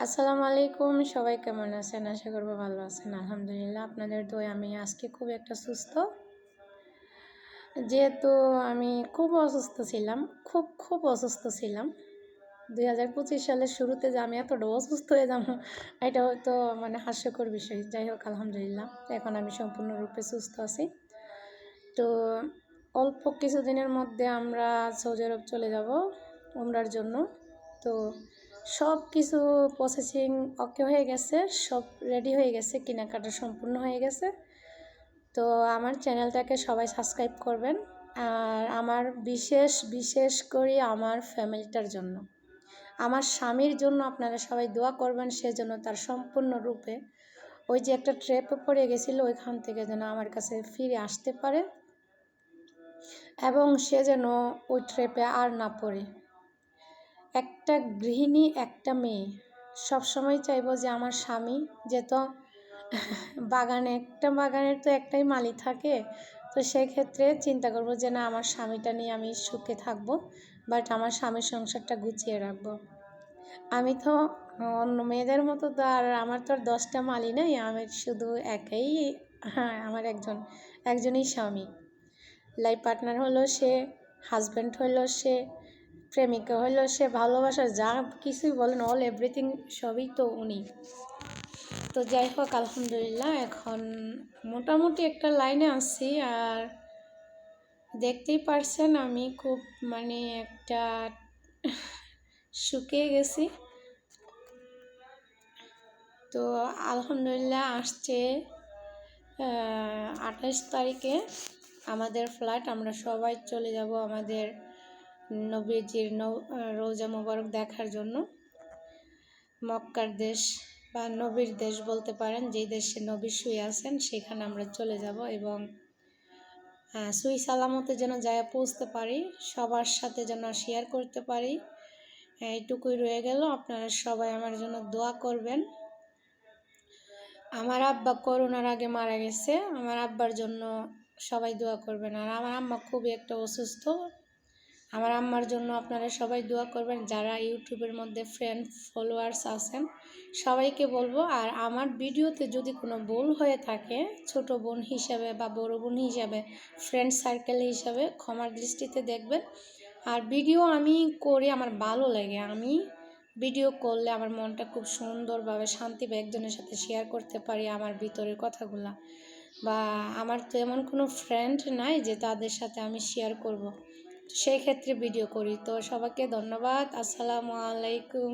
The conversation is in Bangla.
আসসালামু আলাইকুম। সবাই কেমন আছেন? আশা করব ভালো আছেন। আলহামদুলিল্লাহ আপনাদের দোয়ায় আমি আজকে খুব একটা সুস্থ। যেহেতু আমি খুব অসুস্থ ছিলাম, খুব অসুস্থ ছিলাম। 2025 সালের শুরুতে যে আমি এতটা অসুস্থ হয়ে যাবো এটা হয়তো হাস্যকর বিষয়। যাই হোক আলহামদুলিল্লাহ এখন আমি সম্পূর্ণরূপে সুস্থ আছি। তো অল্প কিছুদিনের মধ্যে আমরা সৌদি আরব চলে যাব উমরার জন্য। তো সব কিছু প্রসেসিং ওকে হয়ে গেছে, সব রেডি হয়ে গেছে, কেনাকাটা সম্পূর্ণ হয়ে গেছে। তো আমার চ্যানেলটাকে সবাই সাবস্ক্রাইব করবেন। আর আমার বিশেষ করে আমার ফ্যামিলিটার জন্য, আমার স্বামীর জন্য আপনারা সবাই দোয়া করবেন, সেজন্য তার সম্পূর্ণরূপে ওই যে একটা ট্র্যাপে পড়ে গেছিলো ওইখান থেকে যেন আমার কাছে ফিরে আসতে পারে এবং সে যেন ওই ট্র্যাপে আর না পড়ে। একটা গৃহিণী, একটা মেয়ে সবসময় চাইবো যে আমার স্বামী যে তো বাগানের তো একটাই মালি থাকে, তো সেক্ষেত্রে চিন্তা করব যে না আমার স্বামীটা নিয়ে আমি সুখে থাকবো, বাট আমার স্বামীর সংসারটা গুছিয়ে রাখবো। আমি তো অন্য মেয়েদের মতো তো আর আমার তো আর 10টা মালি নেই, আমি শুধু একাই। হ্যাঁ, আমার একজনই স্বামী, লাইফ পার্টনার হলো সে, হাজব্যান্ড হলো সে, প্রেমিকা হলো সে, ভালোবাসা যা কিছুই বলেন অল এভরিথিং সবই তো উনি। তো যাই হোক আলহামদুলিল্লাহ এখন মোটামুটি একটা লাইনে আছি। আর দেখতেই পারছেন আমি খুব একটা শুকিয়ে গেছি। তো আলহামদুলিল্লাহ আসছে 28 তারিখে আমাদের ফ্লাইট। আমরা সবাই চলে যাব আমাদের নবীজির রোজা মোবারক দেখার জন্য। মক্কার দেশ বা নবীর দেশ বলতে পারেন, যেই দেশে নবী শুয়ে আছেন সেখানে আমরা চলে যাব এবং সুই সালামতে যেন যায় পৌঁছতে পারি, সবার সাথে যেন শেয়ার করতে পারি, এইটুকুই রয়ে গেল। আপনারা সবাই আমার জন্য দোয়া করবেন। আমার আব্বা করোনার আগে মারা গেছে, আমার আব্বার জন্য সবাই দোয়া করবেন। আর আমার আম্মা খুবই একটা অসুস্থ, আমার আম্মার জন্য আপনারা সবাই দোয়া করবেন। যারা ইউটিউবের মধ্যে ফ্রেন্ড ফলোয়ার্স আছেন সবাইকে বলবো। আর আমার ভিডিওতে যদি কোনো ভুল হয়ে থাকে, ছোট বোন হিসাবে বা বড় বোন হিসাবে, ফ্রেন্ড সার্কেল হিসাবে ক্ষমার দৃষ্টিতে দেখবেন। আর ভিডিও আমি করি, আমার ভালো লাগে, আমি ভিডিও করলে আমার মনটা খুব সুন্দরভাবে শান্তি বা একজনের সাথে শেয়ার করতে পারি আমার ভিতরের কথাগুলা। বা আমার তো এমন কোনো ফ্রেন্ড নাই যে তাদের সাথে আমি শেয়ার করব, সেই ক্ষেত্রে ভিডিও করি। তো সবাইকে ধন্যবাদ। আসসালামু আলাইকুম।